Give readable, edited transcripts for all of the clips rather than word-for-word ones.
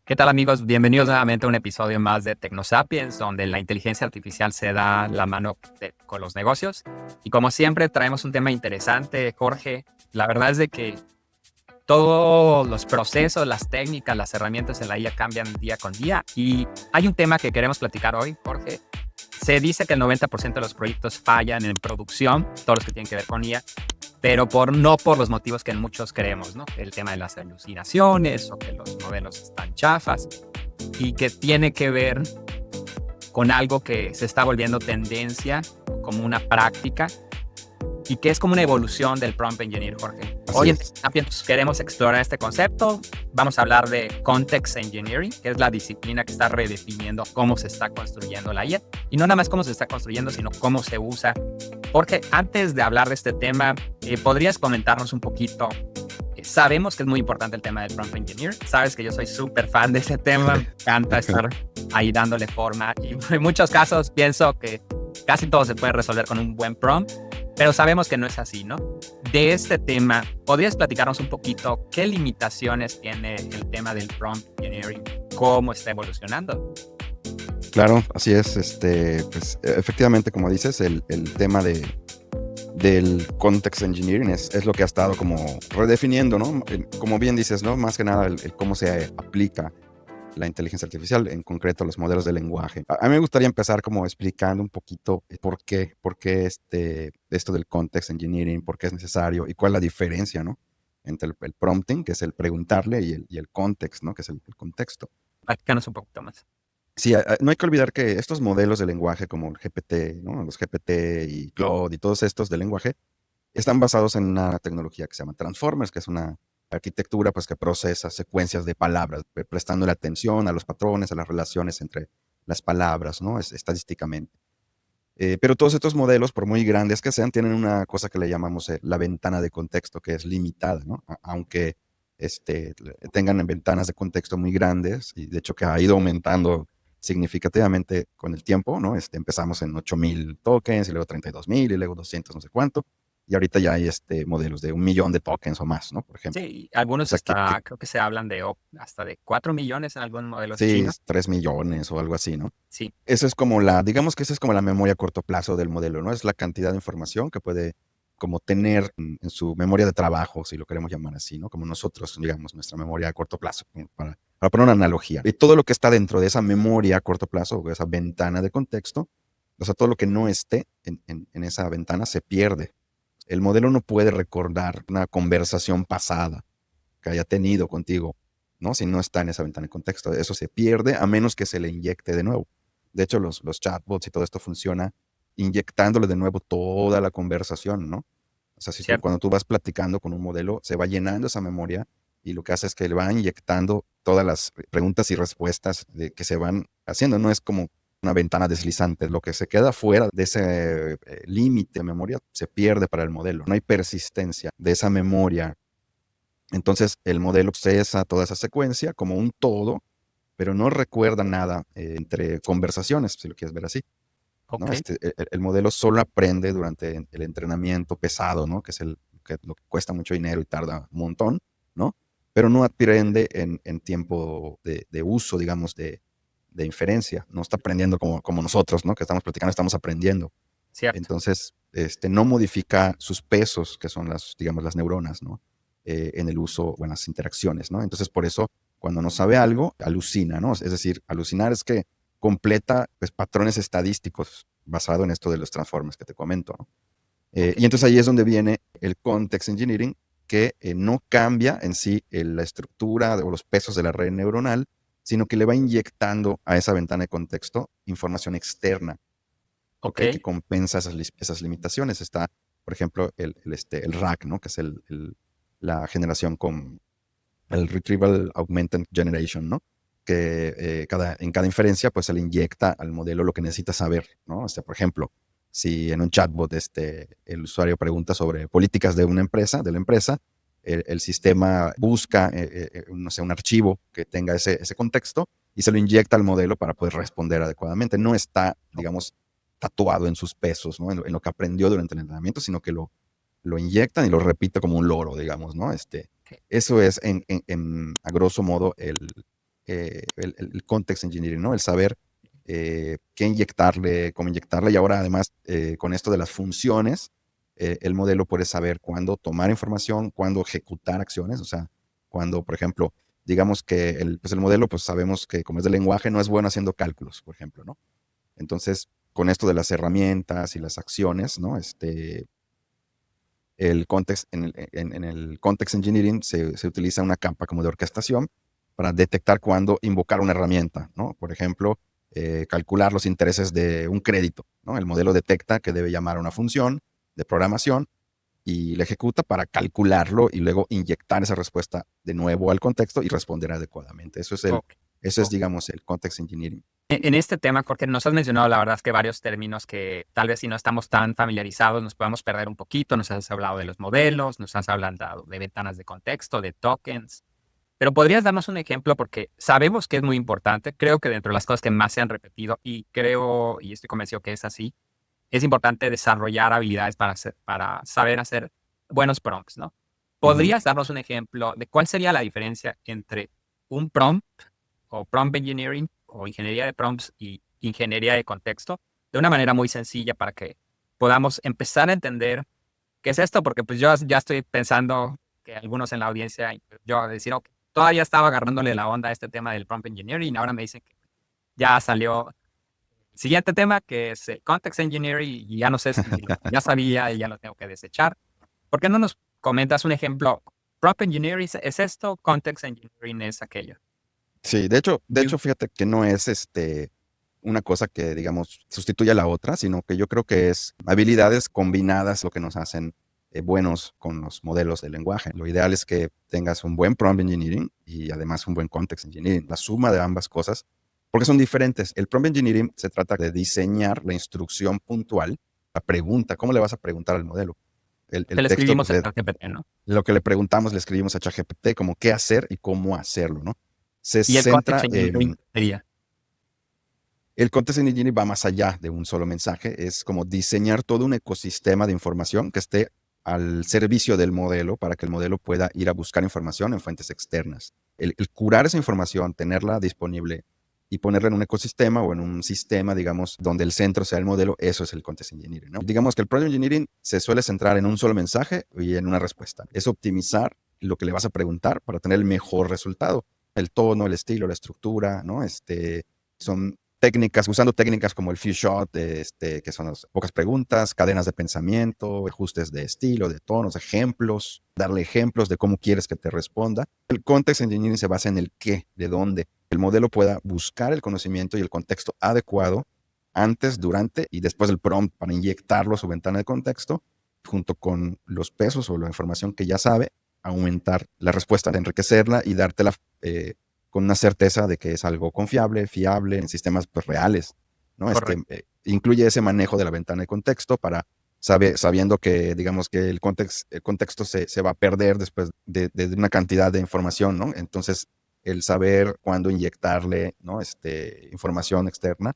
¿Qué tal amigos? Bienvenidos nuevamente a un episodio más de TecnoSapiens, donde la inteligencia artificial se da la mano con los negocios. Y como siempre traemos un tema interesante, Jorge. La verdad es de que todos los procesos, las técnicas, las herramientas en la IA cambian día con día. Y hay un tema que queremos platicar hoy, Jorge. Se dice que el 90% de los proyectos fallan en producción, todos los que tienen que ver con IA, pero no por los motivos que muchos creemos, ¿no? El tema de las alucinaciones o que los modelos están chafas y que tiene que ver con algo que se está volviendo tendencia, como una práctica y que es como una evolución del prompt engineer, Jorge. Así Hoy en es. Sapiens queremos explorar este concepto. Vamos a hablar de context engineering, que es la disciplina que está redefiniendo cómo se está construyendo la IA. Y no nada más cómo se está construyendo, sino cómo se usa. Jorge, antes de hablar de este tema, ¿podrías comentarnos un poquito? Sabemos que es muy importante el tema del prompt engineer. Sabes que yo soy súper fan de ese tema. Me encanta estar ahí dándole forma. Y en muchos casos pienso que casi todo se puede resolver con un buen prompt. Pero sabemos que no es así, ¿no? De este tema, ¿podrías platicarnos un poquito qué limitaciones tiene el tema del prompt engineering? ¿Cómo está evolucionando? Claro, así es. Pues, efectivamente, como dices, el tema del context engineering es lo que ha estado como redefiniendo, ¿no? Como bien dices, ¿no? Más que nada el cómo se aplica la inteligencia artificial, en concreto los modelos de lenguaje. A mí me gustaría empezar como explicando un poquito por qué esto del context engineering, por qué es necesario y cuál es la diferencia, ¿no? Entre el prompting, que es el preguntarle, y el context, ¿no? Que es el contexto. Platícanos un poquito más. Sí, no hay que olvidar que estos modelos de lenguaje como el GPT, ¿no? Los GPT y Claude y todos estos de lenguaje están basados en una tecnología que se llama Transformers, que es una arquitectura pues, que procesa secuencias de palabras, prestándole atención a los patrones, a las relaciones entre las palabras, ¿no? Estadísticamente. Pero todos estos modelos, por muy grandes que sean, tienen una cosa que le llamamos la ventana de contexto, que es limitada, ¿no? Aunque tengan ventanas de contexto muy grandes, y de hecho que ha ido aumentando significativamente con el tiempo, ¿no? Empezamos en 8,000 tokens, y luego 32,000, y luego 200 no sé cuánto, y ahorita ya hay modelos de 1,000,000 de tokens o más, ¿no? Por ejemplo. Sí, O algunos sea, hasta, creo que se hablan de hasta de 4 millones en algunos modelos sí, chinos. 3 millones o algo así, ¿no? Sí, Eso es digamos que esa es como la memoria a corto plazo del modelo, ¿no? Es la cantidad de información que puede como tener en su memoria de trabajo, si lo queremos llamar así, ¿no? Como nosotros, digamos, nuestra memoria a corto plazo, para poner una analogía. Y todo lo que está dentro de esa memoria a corto plazo, o esa ventana de contexto, o sea, todo lo que no esté en esa ventana se pierde. El modelo no puede recordar una conversación pasada que haya tenido contigo, ¿no? Si no está en esa ventana de contexto. Eso se pierde a menos que se le inyecte de nuevo. De hecho, los chatbots y todo esto funciona inyectándole de nuevo toda la conversación, ¿no? O sea, cierto. cuando tú vas platicando con un modelo, se va llenando esa memoria y lo que hace es que le va inyectando todas las preguntas y respuestas que se van haciendo. No es como una ventana deslizante. Lo que se queda fuera de ese límite de memoria se pierde para el modelo. No hay persistencia de esa memoria. Entonces el modelo procesa toda esa secuencia como un todo, pero no recuerda nada entre conversaciones, si lo quieres ver así, ¿no? Ok, El modelo solo aprende durante el entrenamiento pesado, ¿no? Que es lo que cuesta mucho dinero y tarda un montón, ¿no? Pero no aprende en tiempo de uso, digamos, de inferencia. No está aprendiendo como nosotros, ¿no? Que estamos platicando, estamos aprendiendo. cierto. Entonces, no modifica sus pesos, que son digamos, las neuronas, ¿no? En el uso o en las interacciones, ¿no? Entonces, por eso, cuando no sabe algo, alucina, ¿no? Es decir, alucinar es que completa pues, patrones estadísticos basado en esto de los transformers que te comento, ¿no? Ok. Y entonces ahí es donde viene el context engineering, que no cambia en sí la estructura o los pesos de la red neuronal, sino que le va inyectando a esa ventana de contexto información externa, Ok. ¿ok? Que compensa esas limitaciones. Está, por ejemplo, el RAG, ¿no? Que es la generación con el Retrieval Augmented Generation, ¿no? Que en cada inferencia, pues se le inyecta al modelo lo que necesita saber, ¿no? Por ejemplo, si en un chatbot el usuario pregunta sobre políticas de una empresa, de la empresa, el sistema busca, no sé, un archivo que tenga ese contexto y se lo inyecta al modelo para poder responder adecuadamente. No está, digamos, tatuado en sus pesos, ¿no? En lo que aprendió durante el entrenamiento, sino que lo inyectan y lo repite como un loro, digamos, ¿no? Ok. Eso es, a grosso modo, el context engineering, ¿no? El saber qué inyectarle, cómo inyectarle. Y ahora además con esto de las funciones, el modelo puede saber cuándo tomar información, cuándo ejecutar acciones. O sea, cuando, por ejemplo, digamos que el modelo, pues sabemos que como es de lenguaje, no es bueno haciendo cálculos, por ejemplo, ¿no? Entonces, con esto de las herramientas y las acciones, ¿no? En el context engineering se utiliza una capa como de orquestación para detectar cuándo invocar una herramienta, ¿no? Por ejemplo, calcular los intereses de un crédito, ¿no? El modelo detecta que debe llamar a una función de programación y la ejecuta para calcularlo y luego inyectar esa respuesta de nuevo al contexto y responder adecuadamente. Ok, Eso es, ok. digamos, el context engineering. En este tema, Jorge, nos has mencionado, la verdad es que varios términos que tal vez si no estamos tan familiarizados nos podemos perder un poquito. Nos has hablado de los modelos, nos has hablado de ventanas de contexto, de tokens. Pero podrías darnos un ejemplo porque sabemos que es muy importante. Creo que dentro de las cosas que más se han repetido y creo y estoy convencido que es así, es importante desarrollar habilidades para saber hacer buenos prompts, ¿no? Ujú. ¿Podrías darnos un ejemplo de cuál sería la diferencia entre un prompt o prompt engineering o ingeniería de prompts y ingeniería de contexto de una manera muy sencilla para que podamos empezar a entender qué es esto? Porque pues yo ya estoy pensando que algunos en la audiencia, yo decir, ok, todavía estaba agarrándole la onda a este tema del prompt engineering y ahora me dicen que ya salió el siguiente tema que es el context engineering y ya no sé si lo que ya sabía y ya lo tengo que desechar. ¿Por qué no nos comentas un ejemplo? Prompt engineering es esto, context engineering es aquello. Sí, de hecho, fíjate que no es una cosa que, digamos, sustituya a la otra, sino que yo creo que es habilidades combinadas lo que nos hacen buenos con los modelos de lenguaje. Lo ideal es que tengas un buen prompt engineering y además un buen context engineering, la suma de ambas cosas, porque son diferentes. El prompt engineering se trata de diseñar la instrucción puntual, la pregunta, ¿cómo le vas a preguntar al modelo? Que El le texto, escribimos pues en ChatGPT, ¿no? lo que le preguntamos, le escribimos a ChatGPT como qué hacer y cómo hacerlo, ¿no? Se Y el context centra engineering en sería. el context engineering va más allá de un solo mensaje, es como diseñar todo un ecosistema de información que esté al servicio del modelo para que el modelo pueda ir a buscar información en fuentes externas. El curar esa información, tenerla disponible y ponerla en un ecosistema o en un sistema, digamos, donde el centro sea el modelo, eso es el context engineering, ¿no? Digamos que el prompt engineering se suele centrar en un solo mensaje y en una respuesta. Es optimizar lo que le vas a preguntar para tener el mejor resultado. El tono, el estilo, la estructura, ¿no? Son técnicas, usando técnicas como el few shot, que son las pocas preguntas, cadenas de pensamiento, ajustes de estilo, de tonos, ejemplos, darle ejemplos de cómo quieres que te responda. El context engineering se basa en el qué, de dónde. El modelo pueda buscar el conocimiento y el contexto adecuado antes, durante y después del prompt para inyectarlo a su ventana de contexto, junto con los pesos o la información que ya sabe, aumentar la respuesta, enriquecerla y dártela con una certeza de que es algo confiable, fiable, en sistemas pues, reales, ¿no? Correcto. Incluye ese manejo de la ventana de contexto para sabiendo que, digamos, que el contexto se va a perder después de una cantidad de información, ¿no? Entonces, el saber cuándo inyectarle, ¿no? Información externa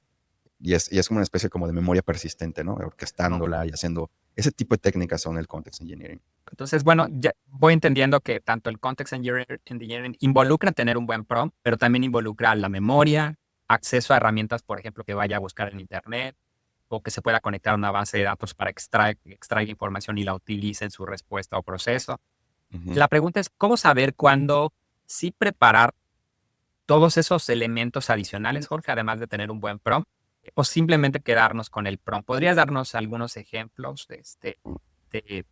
y es como una especie como de memoria persistente, ¿no? Ok. Orquestándola y haciendo ese tipo de técnicas son el context engineering. Entonces, bueno, ya voy entendiendo que tanto el context engineering involucra tener un buen prompt, pero también involucra la memoria, acceso a herramientas, por ejemplo, que vaya a buscar en Internet o que se pueda conectar a una base de datos para extraer información y la utilice en su respuesta o proceso. Ujú. La pregunta es, ¿cómo saber cuándo sí preparar todos esos elementos adicionales, Jorge, además de tener un buen prompt, o simplemente quedarnos con el prompt? ¿Podrías darnos algunos ejemplos de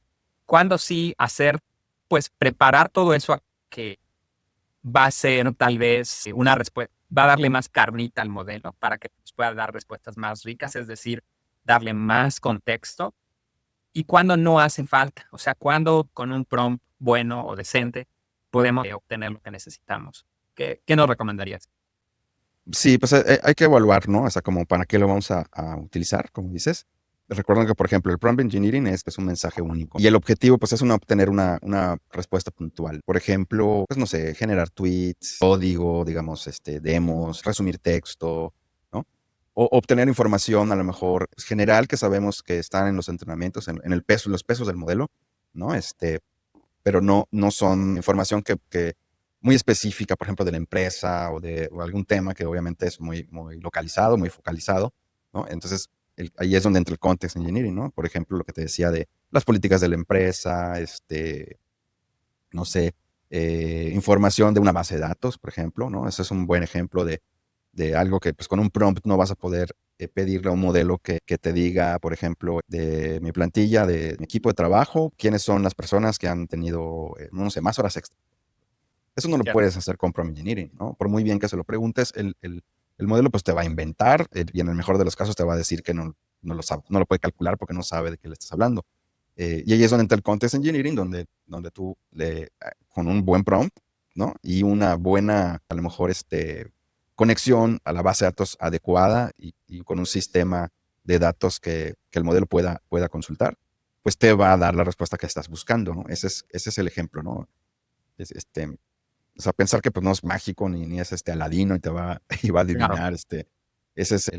cuándo sí hacer, pues preparar todo eso que va a ser tal vez una respuesta, va a darle más carnita al modelo para que nos pueda dar respuestas más ricas, es decir, darle más contexto y cuándo no hace falta, o sea, cuándo con un prompt bueno o decente podemos obtener lo que necesitamos? ¿Qué nos recomendarías? Sí, pues hay que evaluar, ¿no? O sea, como para qué lo vamos a utilizar, como dices. Recuerden que, por ejemplo, el prompt engineering es un mensaje único. Y el objetivo, pues, es obtener una respuesta puntual. Por ejemplo, pues, no sé, generar tweets, código, digamos, demos, resumir texto, ¿no? O obtener información, a lo mejor, general, que sabemos que están en los entrenamientos, en el peso, en los pesos del modelo, ¿no? Pero no son información muy específica, por ejemplo, de la empresa o algún tema que obviamente es muy, muy localizado, muy focalizado, ¿no? Entonces, ahí es donde entra el context engineering, ¿no? Por ejemplo, lo que te decía de las políticas de la empresa, no sé, información de una base de datos, por ejemplo, ¿no? Ese es un buen ejemplo de algo que pues con un prompt no vas a poder pedirle a un modelo que te diga, por ejemplo, de mi plantilla, de mi equipo de trabajo, quiénes son las personas que han tenido, no sé, más horas extra. Eso no lo ¿cierto? puedes hacer con prompt engineering, ¿no? Por muy bien que se lo preguntes, el modelo pues te va a inventar y en el mejor de los casos te va a decir que no lo sabe, no lo puede calcular porque no sabe de qué le estás hablando. Y ahí es donde entra el context engineering, donde tú con un buen prompt, ¿no? Y una buena, a lo mejor, conexión a la base de datos adecuada y con un sistema de datos que el modelo pueda consultar, pues te va a dar la respuesta que estás buscando, ¿no? Ese es el ejemplo, ¿no? Es, o sea, pensar que pues no es mágico ni es Aladino y y va a Claro, adivinar, ese es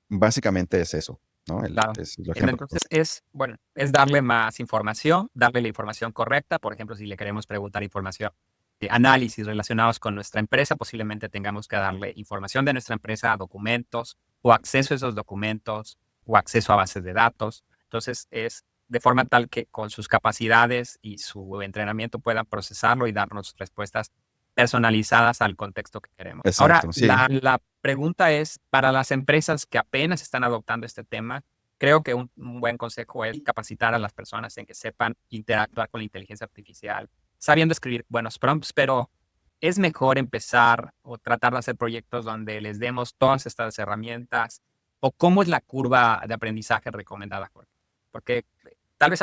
básicamente es eso, ¿no? claro. Es el ejemplo. Entonces bueno, es darle más información, darle la información correcta. Por ejemplo, si le queremos preguntar información de análisis relacionados con nuestra empresa, posiblemente tengamos que darle información de nuestra empresa a documentos o acceso a esos documentos o acceso a bases de datos. Entonces, es de forma tal que con sus capacidades y su entrenamiento puedan procesarlo y darnos respuestas personalizadas al contexto que queremos. Ahora, Exacto, sí. la pregunta es, para las empresas que apenas están adoptando este tema, creo que un buen consejo es capacitar a las personas en que sepan interactuar con la inteligencia artificial, sabiendo escribir buenos prompts, pero es mejor empezar o tratar de hacer proyectos donde les demos todas estas herramientas o cómo es la curva de aprendizaje recomendada, Jorge. Porque tal vez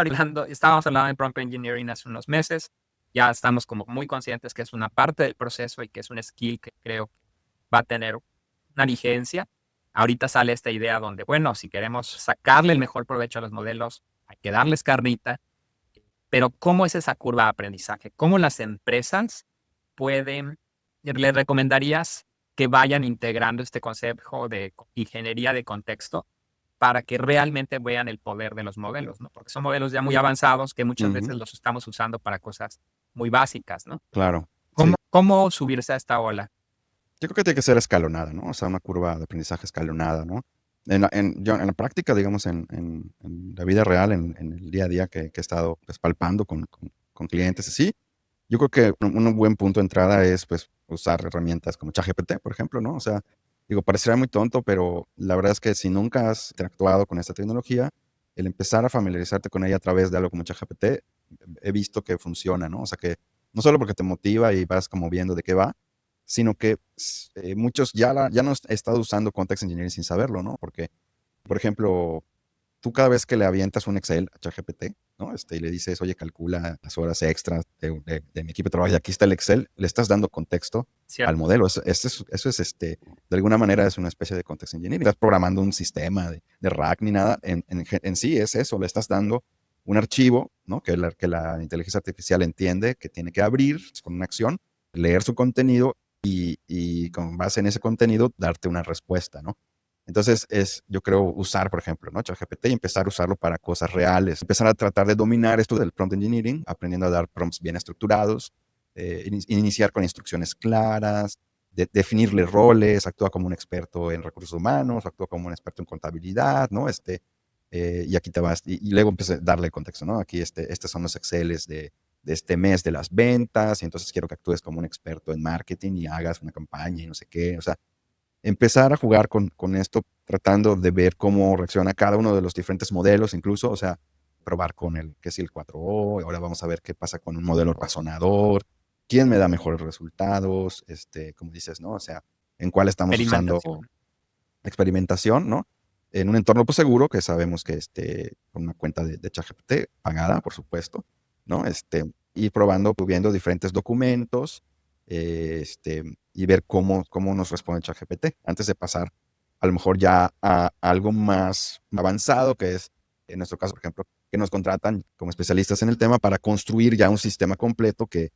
estábamos hablando de prompt engineering hace unos meses, ya estamos como muy conscientes que es una parte del proceso y que es un skill que creo que va a tener una vigencia. Ahorita sale esta idea donde, bueno, si queremos sacarle el mejor provecho a los modelos, hay que darles carnita, pero ¿cómo es esa curva de aprendizaje? ¿Cómo las empresas pueden, le recomendarías que vayan integrando este concepto de ingeniería de contexto para que realmente vean el poder de los modelos, ¿no? Porque son modelos ya muy avanzados que muchas Ujú, veces los estamos usando para cosas muy básicas, ¿no? claro, sí. ¿Cómo subirse a esta ola? Yo creo que tiene que ser escalonada, ¿no? O sea, una curva de aprendizaje escalonada, ¿no? En la práctica, digamos, en la vida real, en el día a día que he estado pues, palpando con clientes así, yo creo que un buen punto de entrada es pues usar herramientas como ChatGPT, por ejemplo, ¿no? O sea, digo, parecería muy tonto, pero la verdad es que si nunca has interactuado con esta tecnología, el empezar a familiarizarte con ella a través de algo como ChatGPT, he visto que funciona, ¿no? O sea, que no solo porque te motiva y vas como viendo de qué va, sino que muchos ya no han estado usando context engineering sin saberlo, ¿no? Porque, por ejemplo, tú cada vez que le avientas un Excel a ChatGPT, ¿no? Y le dices, oye, calcula las horas extras de mi equipo de trabajo y aquí está el Excel, le estás dando contexto al ¿Cierto? modelo. Eso es, de alguna manera es una especie de context engineering. Estás programando un sistema de rack ni nada. En sí es eso, le estás dando un archivo, ¿no? Que la inteligencia artificial entiende que tiene que abrir con una acción, leer su contenido y con base en ese contenido darte una respuesta, ¿no? Entonces yo creo, usar, por ejemplo, ¿no? ChatGPT y empezar a usarlo para cosas reales. Empezar a tratar de dominar esto del prompt engineering, aprendiendo a dar prompts bien estructurados, iniciar con instrucciones claras, definirle roles, actúa como un experto en recursos humanos, actúa como un experto en contabilidad, ¿no? Y aquí te vas, y luego empieza a darle el contexto, ¿no? Aquí estos son los Exceles de este mes de las ventas, y entonces quiero que actúes como un experto en marketing y hagas una campaña y no sé qué, o sea, empezar a jugar con esto, tratando de ver cómo reacciona cada uno de los diferentes modelos, incluso, o sea, probar con que es el 4O, y ahora vamos a ver qué pasa con un modelo razonador, quién me da mejores resultados, como dices, ¿no? O sea, en cuál estamos usando Experimentación. experimentación, ¿no? En un entorno pues, seguro, que sabemos que con una cuenta de ChatGPT pagada, por supuesto, ¿no? Ir probando, viendo diferentes documentos, y ver cómo nos responde ChatGPT antes de pasar a lo mejor ya a algo más avanzado, que es, en nuestro caso, por ejemplo, que nos contratan como especialistas en el tema para construir ya un sistema completo que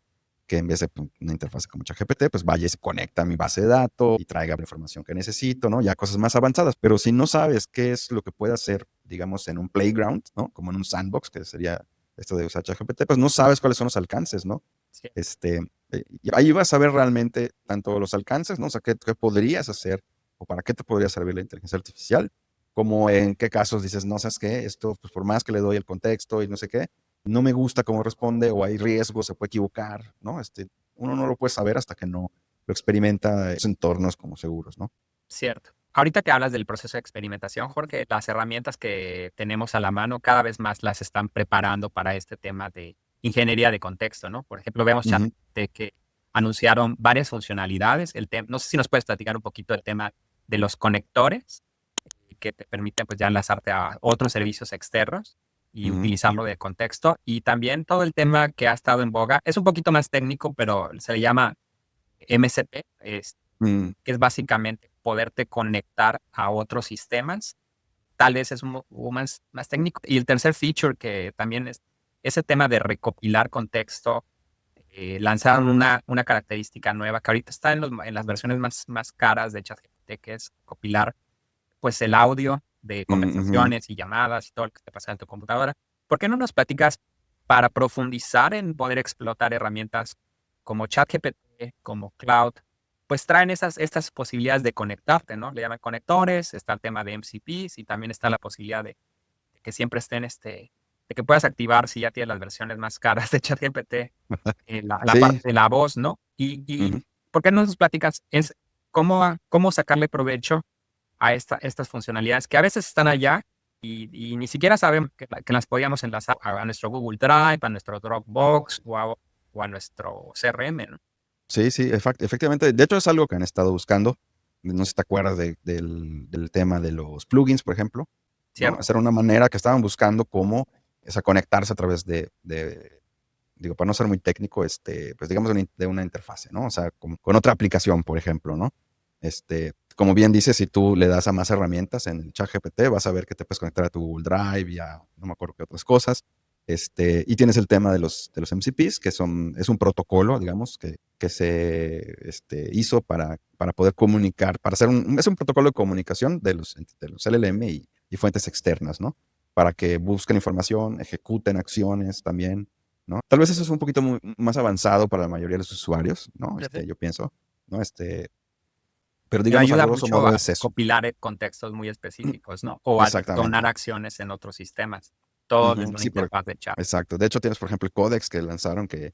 en vez de pues, una interfaz como ChatGPT, pues vaya y se conecta a mi base de datos y traiga la información que necesito, ¿no? Ya cosas más avanzadas. Pero si no sabes qué es lo que puede hacer, digamos, en un playground, ¿no? Como en un sandbox, que sería esto de usar ChatGPT, pues no sabes cuáles son los alcances, ¿no? Sí. Y ahí vas a ver realmente tanto los alcances, ¿no? O sea, qué podrías hacer o para qué te podría servir la inteligencia artificial, como en qué casos dices, no, ¿sabes qué? Esto, pues por más que le doy el contexto y no sé qué, no me gusta cómo responde o hay riesgos, se puede equivocar, ¿no? Uno no lo puede saber hasta que no lo experimenta en esos entornos como seguros, ¿no? Cierto. Ahorita que hablas del proceso de experimentación, Jorge, las herramientas que tenemos a la mano cada vez más las están preparando para este tema de ingeniería de contexto, ¿no? Por ejemplo, vemos Ujú, ChatGPT que anunciaron varias funcionalidades. No sé si nos puedes platicar un poquito del tema de los conectores que te permiten pues ya enlazarte a otros servicios externos y ujú, utilizarlo de contexto. Y también todo el tema que ha estado en boga, es un poquito más técnico, pero se le llama MCP, mm, que es básicamente poderte conectar a otros sistemas. Tal vez es más técnico. Y el tercer feature que también es ese tema de recopilar contexto. Lanzaron una característica nueva que ahorita está en las versiones más caras de ChatGPT, que es recopilar pues el audio de ujú. conversaciones y llamadas y todo lo que te pasa en tu computadora. ¿Por qué no nos platicas para profundizar en poder explotar herramientas como ChatGPT, como Cloud? Pues traen estas posibilidades de conectarte, ¿no? Le llaman conectores, está el tema de MCPs y también está la posibilidad de que siempre estén, de que puedas activar si ya tienes las versiones más caras de ChatGPT, la parte Sí, de la voz, ¿no? Y ujú. ¿por qué no nos platicas? Es cómo sacarle provecho a estas funcionalidades que a veces están allá y ni siquiera sabemos que las podíamos enlazar a nuestro Google Drive, a nuestro Dropbox o a nuestro CRM, ¿no? Sí, sí, efectivamente. De hecho, es algo que han estado buscando. No sé si te acuerdas del tema de los plugins, por ejemplo, ¿no? ¿Cierto? Hacer una manera que estaban buscando cómo conectarse a través digo, para no ser muy técnico, pues digamos de una interfase, ¿no? O sea, con otra aplicación, por ejemplo, ¿no? Como bien dices, si tú le das a más herramientas en el chat GPT, vas a ver que te puedes conectar a tu Google Drive y a no me acuerdo qué otras cosas. Y tienes el tema de los MCPs, es un protocolo, digamos, que se hizo para poder comunicar, es un protocolo de comunicación de los LLM y fuentes externas, ¿no? Para que busquen información, ejecuten acciones también, ¿no? Tal vez eso es un poquito más avanzado para la mayoría de los usuarios, ¿no? Sí, sí. Yo pienso, ¿no? Pero Pero digamos, a ayuda grosso mucho modo a es eso. copilar contextos muy específicos, ¿no? O a detonar Exactamente. acciones en otros sistemas. Todo Ujú, desde una sí, interfaz de chat. exacto. De hecho, tienes, por ejemplo, el Codex que lanzaron que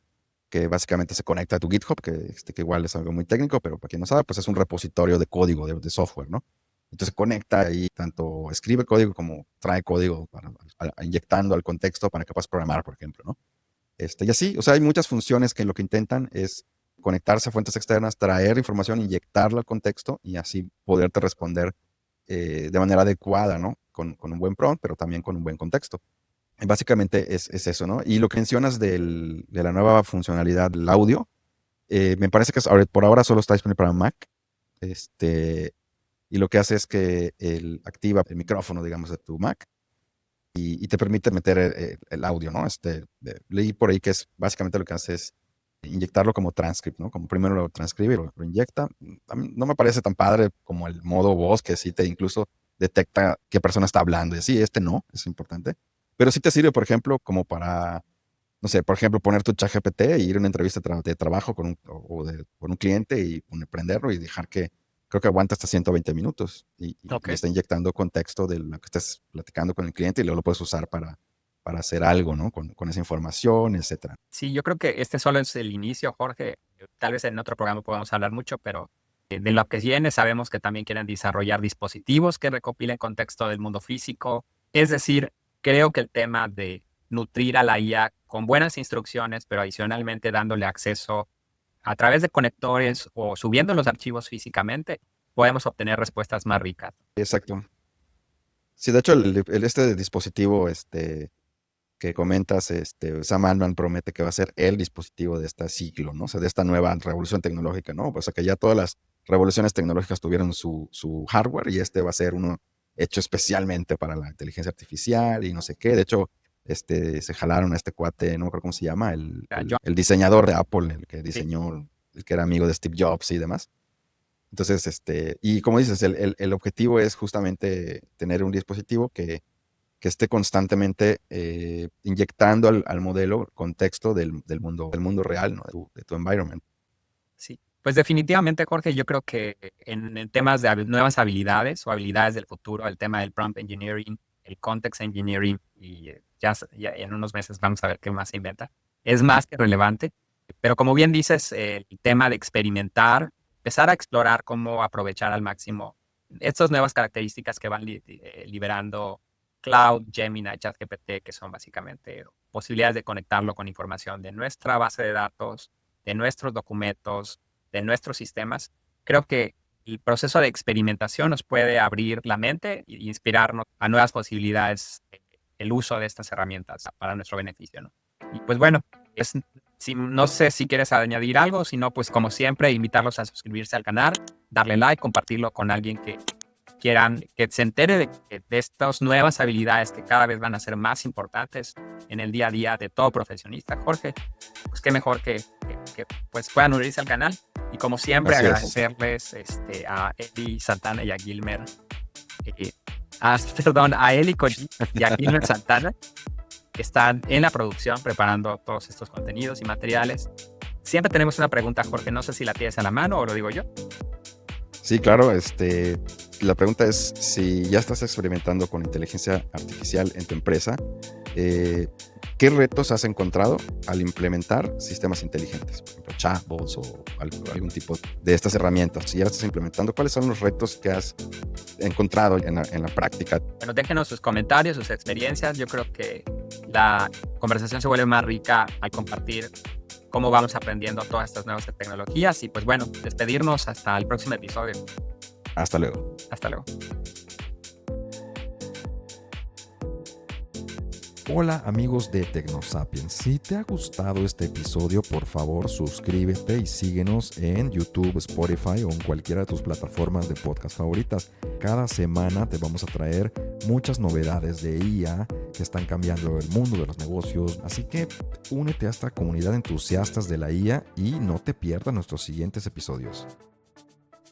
básicamente se conecta a tu GitHub, que igual es algo muy técnico, pero para quien no sabe, pues es un repositorio de código, de software, ¿no? Entonces conecta ahí, tanto escribe código como trae código inyectando al contexto para que puedas programar, por ejemplo, ¿no? Y así, o sea, hay muchas funciones que lo que intentan es conectarse a fuentes externas, traer información, inyectarla al contexto y así poderte responder de manera adecuada, ¿no? Con un buen prompt, pero también con un buen contexto. Básicamente es eso, ¿no? Y lo que mencionas de la nueva funcionalidad del audio, me parece que por ahora solo está disponible para Mac. Este, y lo que hace es que activa el micrófono, digamos, de tu Mac y te permite meter el audio, ¿no? Leí por ahí que es básicamente lo que hace es inyectarlo como transcript, ¿no? Como primero lo transcribe y lo inyecta. A mí no me parece tan padre como el modo voz que sí te incluso detecta qué persona está hablando. Y sí, no, es importante. Pero sí te sirve, por ejemplo, como para, no sé, por ejemplo, poner tu chat GPT e ir a una entrevista de trabajo con un cliente y prenderlo y dejar creo que aguanta hasta 120 minutos Ok. y está inyectando contexto de lo que estés platicando con el cliente y luego lo puedes usar para hacer algo, ¿no? Con esa información, etcétera. Sí, yo creo que este solo es el inicio, Jorge. Tal vez en otro programa podamos hablar mucho, pero de lo que viene sabemos que también quieren desarrollar dispositivos que recopilen contexto del mundo físico. Es decir, creo que el tema de nutrir a la IA con buenas instrucciones, pero adicionalmente dándole acceso a través de conectores o subiendo los archivos físicamente, podemos obtener respuestas más ricas. Exacto. Sí, de hecho, este dispositivo que comentas, Sam Altman promete que va a ser el dispositivo de este siglo, ¿no? O sea, de esta nueva revolución tecnológica, ¿no? O sea, que ya todas las revoluciones tecnológicas tuvieron su hardware y este va a ser uno hecho especialmente para la inteligencia artificial y no sé qué. De hecho, se jalaron a este cuate, no me acuerdo cómo se llama, el, O sea, el, el diseñador de Apple, el que sí, diseñó, el que era amigo de Steve Jobs y demás. Entonces, y como dices, el objetivo es justamente tener un dispositivo que esté constantemente inyectando al modelo contexto del mundo real, ¿no? De tu environment. Sí. Pues definitivamente, Jorge, yo creo que en temas de nuevas habilidades o habilidades del futuro, el tema del prompt engineering, el context engineering, y ya en unos meses vamos a ver qué más se inventa, es más que relevante. Pero como bien dices, el tema de experimentar, empezar a explorar cómo aprovechar al máximo estas nuevas características que van liberando Cloud, Gemini, ChatGPT, que son básicamente posibilidades de conectarlo con información de nuestra base de datos, de nuestros documentos, de nuestros sistemas. Creo que el proceso de experimentación nos puede abrir la mente e inspirarnos a nuevas posibilidades, el uso de estas herramientas para nuestro beneficio, ¿no? Y pues bueno, no sé si quieres añadir algo, si no, pues como siempre, invitarlos a suscribirse al canal, darle like, compartirlo con alguien que quieran, que se entere de estas nuevas habilidades que cada vez van a ser más importantes en el día a día de todo profesionista. Jorge, pues qué mejor que pues puedan unirse al canal. Y como siempre, Así es. agradecerles a Eli Santana y a Gilmer, perdón, a Eli Koji y a Gilmer Santana, que están en la producción preparando todos estos contenidos y materiales. Siempre tenemos una pregunta, Jorge, no sé si la tienes a la mano o lo digo yo. Sí, claro. La pregunta es si ya estás experimentando con inteligencia artificial en tu empresa, ¿qué retos has encontrado al implementar sistemas inteligentes? Por ejemplo, chatbots o algún tipo de estas herramientas. Si ya las estás implementando, ¿cuáles son los retos que has encontrado en la práctica? Bueno, déjenos sus comentarios, sus experiencias. Yo creo que la conversación se vuelve más rica al compartir cómo vamos aprendiendo todas estas nuevas tecnologías. Y pues bueno, despedirnos hasta el próximo episodio. Hasta luego. Hasta luego. Hola amigos de TecnoSapiens, si te ha gustado este episodio, por favor suscríbete y síguenos en YouTube, Spotify o en cualquiera de tus plataformas de podcast favoritas. Cada semana te vamos a traer muchas novedades de IA que están cambiando el mundo de los negocios, así que únete a esta comunidad de entusiastas de la IA y no te pierdas nuestros siguientes episodios.